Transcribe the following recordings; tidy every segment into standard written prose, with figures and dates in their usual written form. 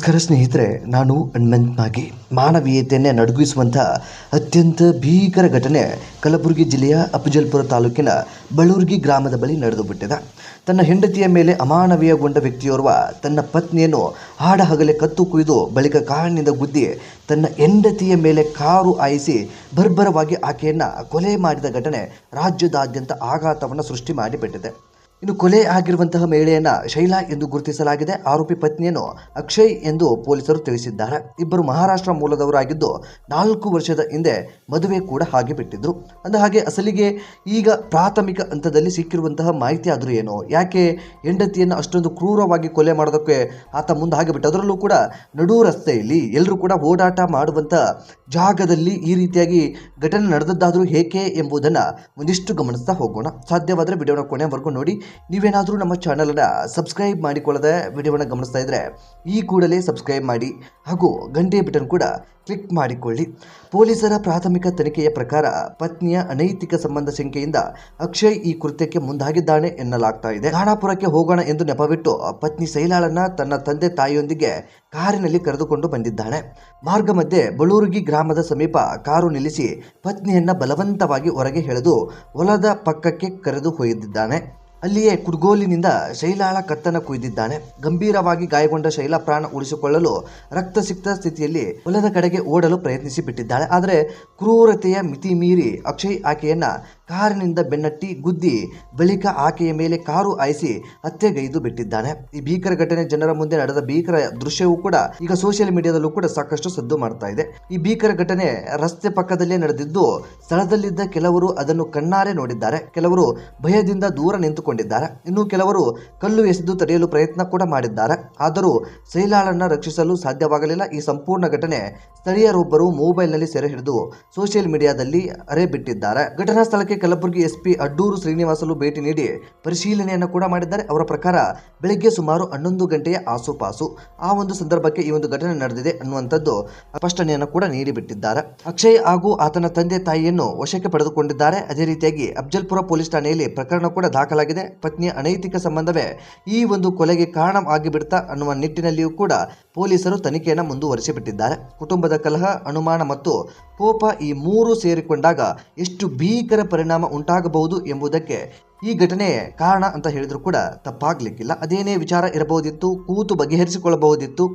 ನಮಸ್ಕಾರ ಸ್ನೇಹಿತರೆ, ನಾನು ಹನುಮಂತ್ ಮಾಗಿ. ಮಾನವೀಯತೆಯನ್ನೇ ನಡುಗಿಸುವಂತಹ ಅತ್ಯಂತ ಭೀಕರ ಘಟನೆ ಕಲಬುರಗಿ ಜಿಲ್ಲೆಯ ಅಫಜಲ್ಪುರ ತಾಲೂಕಿನ ಬಳೂರ್ಗಿ ಗ್ರಾಮದ ಬಳಿ ನಡೆದು ಬಿಟ್ಟಿದೆ. ತನ್ನ ಹೆಂಡತಿಯ ಮೇಲೆ ಅಮಾನವೀಯಗೊಂಡ ವ್ಯಕ್ತಿಯೋರ್ವ ತನ್ನ ಪತ್ನಿಯನ್ನು ಹಾಡಹಗಲೇ ಕತ್ತು ಕುಯ್ದು ಬಳಿಕ ಕಾರಿನಿಂದ ಗುದ್ದಿ ತನ್ನ ಹೆಂಡತಿಯ ಮೇಲೆ ಕಾರು ಹಾಯಿಸಿ ಬರ್ಬರವಾಗಿ ಆಕೆಯನ್ನು ಕೊಲೆ ಮಾಡಿದ ಘಟನೆ ರಾಜ್ಯದಾದ್ಯಂತ ಆಘಾತವನ್ನು ಸೃಷ್ಟಿ ಮಾಡಿಬಿಟ್ಟಿದೆ. ಇನ್ನು ಕೊಲೆ ಆಗಿರುವಂತಹ ಮಹಿಳೆಯನ್ನು ಶೈಲಾ ಎಂದು ಗುರುತಿಸಲಾಗಿದೆ. ಆರೋಪಿ ಪತ್ನಿಯನ್ನು ಅಕ್ಷಯ್ ಎಂದು ಪೊಲೀಸರು ತಿಳಿಸಿದ್ದಾರೆ. ಇಬ್ಬರು ಮಹಾರಾಷ್ಟ್ರ ಮೂಲದವರಾಗಿದ್ದು 4 ವರ್ಷದ ಹಿಂದೆ ಮದುವೆ ಕೂಡ ಆಗಿಬಿಟ್ಟಿದ್ರು. ಅಂದಹಾಗೆ ಅಸಲಿಗೆ ಈಗ ಪ್ರಾಥಮಿಕ ಹಂತದಲ್ಲಿ ಸಿಕ್ಕಿರುವಂತಹ ಮಾಹಿತಿ ಆದರೂ ಏನು, ಯಾಕೆ ಹೆಂಡತಿಯನ್ನು ಅಷ್ಟೊಂದು ಕ್ರೂರವಾಗಿ ಕೊಲೆ ಮಾಡೋದಕ್ಕೆ ಆತ ಮುಂದೆ ಆಗಿಬಿಟ್ಟು, ಅದರಲ್ಲೂ ಕೂಡ ನಡು ರಸ್ತೆಯಲ್ಲಿ ಎಲ್ಲರೂ ಕೂಡ ಓಡಾಟ ಮಾಡುವಂಥ ಜಾಗದಲ್ಲಿ ಈ ರೀತಿಯಾಗಿ ಘಟನೆ ನಡೆದದ್ದಾದರೂ ಏಕೆ ಎಂಬುದನ್ನು ಒಂದಿಷ್ಟು ಗಮನಿಸ್ತಾ ಹೋಗೋಣ. ಸಾಧ್ಯವಾದರೆ ವಿಡಿಯೋನ ಕೊನೆಯವರೆಗೂ ನೋಡಿ. ನೀವೇನಾದರೂ ನಮ್ಮ ಚಾನಲನ್ನು ಸಬ್ಸ್ಕ್ರೈಬ್ ಮಾಡಿಕೊಳ್ಳದೆ ವಿಡಿಯೋವನ್ನು ಗಮನಿಸ್ತಾ ಇದ್ದರೆ ಈ ಕೂಡಲೇ ಸಬ್ಸ್ಕ್ರೈಬ್ ಮಾಡಿ ಹಾಗೂ ಗಂಟೆ ಬಟನ್ ಕೂಡ ಕ್ಲಿಕ್ ಮಾಡಿಕೊಳ್ಳಿ. ಪೊಲೀಸರ ಪ್ರಾಥಮಿಕ ತನಿಖೆಯ ಪ್ರಕಾರ ಪತ್ನಿಯ ಅನೈತಿಕ ಸಂಬಂಧ ಶಂಕೆಯಿಂದ ಅಕ್ಷಯ್ ಈ ಕೃತ್ಯಕ್ಕೆ ಮುಂದಾಗಿದ್ದಾನೆ ಎನ್ನಲಾಗ್ತಾ ಇದೆ. ಖಾನಾಪುರಕ್ಕೆ ಹೋಗೋಣ ಎಂದು ನೆಪವಿಟ್ಟು ಪತ್ನಿ ಶೈಲಾಳನ್ನ ತನ್ನ ತಂದೆ ತಾಯಿಯೊಂದಿಗೆ ಕಾರಿನಲ್ಲಿ ಕರೆದುಕೊಂಡು ಬಂದಿದ್ದಾನೆ. ಮಾರ್ಗ ಮಧ್ಯೆ ಬಳೂರ್ಗಿ ಗ್ರಾಮದ ಸಮೀಪ ಕಾರು ನಿಲ್ಲಿಸಿ ಪತ್ನಿಯನ್ನ ಬಲವಂತವಾಗಿ ಹೊರಗೆ ಎಳೆದು ಹೊಲದ ಪಕ್ಕಕ್ಕೆ ಕರೆದು ಒಯ್ದಿದ್ದಾನೆ. ಅಲ್ಲಿಯೇ ಕುಡ್ಗೋಲಿನಿಂದ ಶೈಲಾಳ ಕತ್ತನ್ನು ಕುಯ್ದಿದ್ದಾನೆ. ಗಂಭೀರವಾಗಿ ಗಾಯಗೊಂಡ ಶೈಲಾ ಪ್ರಾಣ ಉಳಿಸಿಕೊಳ್ಳಲು ರಕ್ತಸಿಕ್ತ ಸ್ಥಿತಿಯಲ್ಲಿ ಹೊಲದ ಕಡೆಗೆ ಓಡಲು ಪ್ರಯತ್ನಿಸಿ ಬಿಟ್ಟಿದ್ದಾಳೆ. ಆದರೆ ಕ್ರೂರತೆಯ ಮಿತಿ ಮೀರಿ ಅಕ್ಷಯ್ ಆಕೆಯನ್ನ ಕಾರಿನಿಂದ ಬೆನ್ನಟ್ಟಿ ಗುದ್ದಿ ಬಳಿಕ ಆಕೆಯ ಮೇಲೆ ಕಾರು ಹಾಯಿಸಿ ಹತ್ಯೆಗೈದು ಬಿಟ್ಟಿದ್ದಾನೆ. ಈ ಭೀಕರ ಘಟನೆ ಜನರ ಮುಂದೆ ನಡೆದ ಭೀಕರ ದೃಶ್ಯವೂ ಕೂಡ ಈಗ ಸೋಷಿಯಲ್ ಮೀಡಿಯಾದಲ್ಲೂ ಕೂಡ ಸಾಕಷ್ಟು ಸದ್ದು ಮಾಡ್ತಾ ಇದೆ. ಈ ಭೀಕರ ಘಟನೆ ರಸ್ತೆ ಪಕ್ಕದಲ್ಲೇ ನಡೆದಿದ್ದು ಸ್ಥಳದಲ್ಲಿದ್ದ ಕೆಲವರು ಅದನ್ನು ಕಣ್ಣಾರೆ ನೋಡಿದ್ದಾರೆ. ಕೆಲವರು ಭಯದಿಂದ ದೂರ ನಿಂತುಕೊಂಡಿದ್ದಾರೆ. ಇನ್ನು ಕೆಲವರು ಕಲ್ಲು ಎಸೆದು ತಡೆಯಲು ಪ್ರಯತ್ನ ಕೂಡ ಮಾಡಿದ್ದಾರೆ. ಆದರೂ ಶೈಲಾಳನ್ನ ರಕ್ಷಿಸಲು ಸಾಧ್ಯವಾಗಲಿಲ್ಲ. ಈ ಸಂಪೂರ್ಣ ಘಟನೆ ಸ್ಥಳೀಯರೊಬ್ಬರು ಮೊಬೈಲ್ನಲ್ಲಿ ಸೆರೆ ಹಿಡಿದು ಸೋಷಿಯಲ್ ಮೀಡಿಯಾದಲ್ಲಿ ಅರೆ ಬಿಟ್ಟಿದ್ದಾರೆ. ಘಟನಾ ಸ್ಥಳಕ್ಕೆ ಕಲಬುರಗಿ ಎಸ್ಪಿ ಅಡ್ಡೂರು ಶ್ರೀನಿವಾಸಲು ಭೇಟಿ ನೀಡಿ ಪರಿಶೀಲನೆಯನ್ನು ಕೂಡ ಮಾಡಿದ್ದಾರೆ. ಅವರ ಪ್ರಕಾರ ಬೆಳಗ್ಗೆ ಸುಮಾರು 11 ಗಂಟೆಯ ಆಸುಪಾಸು ಆ ಒಂದು ಸಂದರ್ಭಕ್ಕೆ ಈ ಒಂದು ಘಟನೆ ನಡೆದಿದೆ ಅನ್ನುವಂಥದ್ದು ಸ್ಪಷ್ಟನೆಯನ್ನು ಕೂಡ ನೀಡಿಬಿಟ್ಟಿದ್ದಾರೆ. ಅಕ್ಷಯ್ ಹಾಗೂ ಆತನ ತಂದೆ ತಾಯಿಯನ್ನು ವಶಕ್ಕೆ ಪಡೆದುಕೊಂಡಿದ್ದಾರೆ. ಅದೇ ರೀತಿಯಾಗಿ ಅಫಜಲ್ಪುರ ಪೊಲೀಸ್ ಠಾಣೆಯಲ್ಲಿ ಪ್ರಕರಣ ಕೂಡ ದಾಖಲಾಗಿದೆ. ಪತ್ನಿಯ ಅನೈತಿಕ ಸಂಬಂಧವೇ ಈ ಒಂದು ಕೊಲೆಗೆ ಕಾರಣ ಆಗಿಬಿಡ್ತಾ ಅನ್ನುವ ನಿಟ್ಟಿನಲ್ಲಿಯೂ ಕೂಡ ಪೊಲೀಸರು ತನಿಖೆಯನ್ನು ಮುಂದುವರಿಸಿಬಿಟ್ಟಿದ್ದಾರೆ. ಕುಟುಂಬದ ಕಲಹ, ಅನುಮಾನ ಮತ್ತು ಕೋಪ ಈ ಮೂರು ಸೇರಿಕೊಂಡಾಗ ಎಷ್ಟು ಭೀಕರ ಪರಿಣಾಮ ಉಂಟಾಗಬಹುದು ಎಂಬುದಕ್ಕೆ ಈ ಘಟನೆ ಕಾರಣ ಅಂತ ಹೇಳಿದ್ರು ಕೂಡ ತಪ್ಪಾಗ್ಲಿಕ್ಕಿಲ್ಲ. ಅದೇನೇ ವಿಚಾರ ಇರಬಹುದಿತ್ತು, ಕೂತು ಬಗೆಹರಿಸಿಕೊಳ್ಳಬಹುದಿತ್ತು.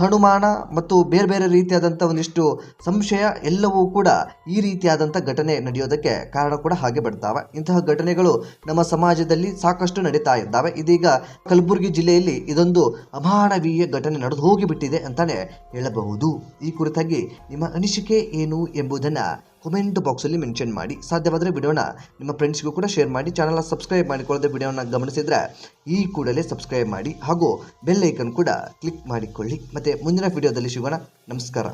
ಅನುಮಾನ ಮತ್ತು ಬೇರೆ ಬೇರೆ ರೀತಿಯಾದಂಥ ಒಂದಿಷ್ಟು ಸಂಶಯ ಎಲ್ಲವೂ ಕೂಡ ಈ ರೀತಿಯಾದಂಥ ಘಟನೆ ನಡೆಯೋದಕ್ಕೆ ಕಾರಣ ಕೂಡ ಹಾಗೆ ಬರ್ತಾವೆ. ಇಂತಹ ಘಟನೆಗಳು ನಮ್ಮ ಸಮಾಜದಲ್ಲಿ ಸಾಕಷ್ಟು ನಡೀತಾ ಇದ್ದಾವೆ. ಇದೀಗ ಕಲಬುರಗಿ ಜಿಲ್ಲೆಯಲ್ಲಿ ಇದೊಂದು ಅಮಾನವೀಯ ಘಟನೆ ನಡೆದು ಹೋಗಿಬಿಟ್ಟಿದೆ ಅಂತಾನೆ ಹೇಳಬಹುದು. ಈ ಕುರಿತಾಗಿ ನಿಮ್ಮ ಅನಿಸಿಕೆ ಏನು ಎಂಬುದನ್ನು ಕಮೆಂಟ್ ಬಾಕ್ಸಲ್ಲಿ ಮೆನ್ಷನ್ ಮಾಡಿ. ಸಾಧ್ಯವಾದರೆ ವಿಡಿಯೋನ ನಿಮ್ಮ ಫ್ರೆಂಡ್ಸ್ಗೂ ಕೂಡ ಶೇರ್ ಮಾಡಿ. ಚಾನಲ್ನ ಸಬ್ಸ್ಕ್ರೈಬ್ ಮಾಡಿಕೊಳ್ಳದೆ ವಿಡಿಯೋನ ಗಮನಿಸಿದರೆ ಈ ಕೂಡಲೇ ಸಬ್ಸ್ಕ್ರೈಬ್ ಮಾಡಿ ಹಾಗೂ ಬೆಲ್ ಐಕನ್ ಕೂಡ ಕ್ಲಿಕ್ ಮಾಡಿಕೊಳ್ಳಿ. ಮತ್ತು ಮುಂದಿನ ವಿಡಿಯೋದಲ್ಲಿ ಸಿಗೋಣ. ನಮಸ್ಕಾರ.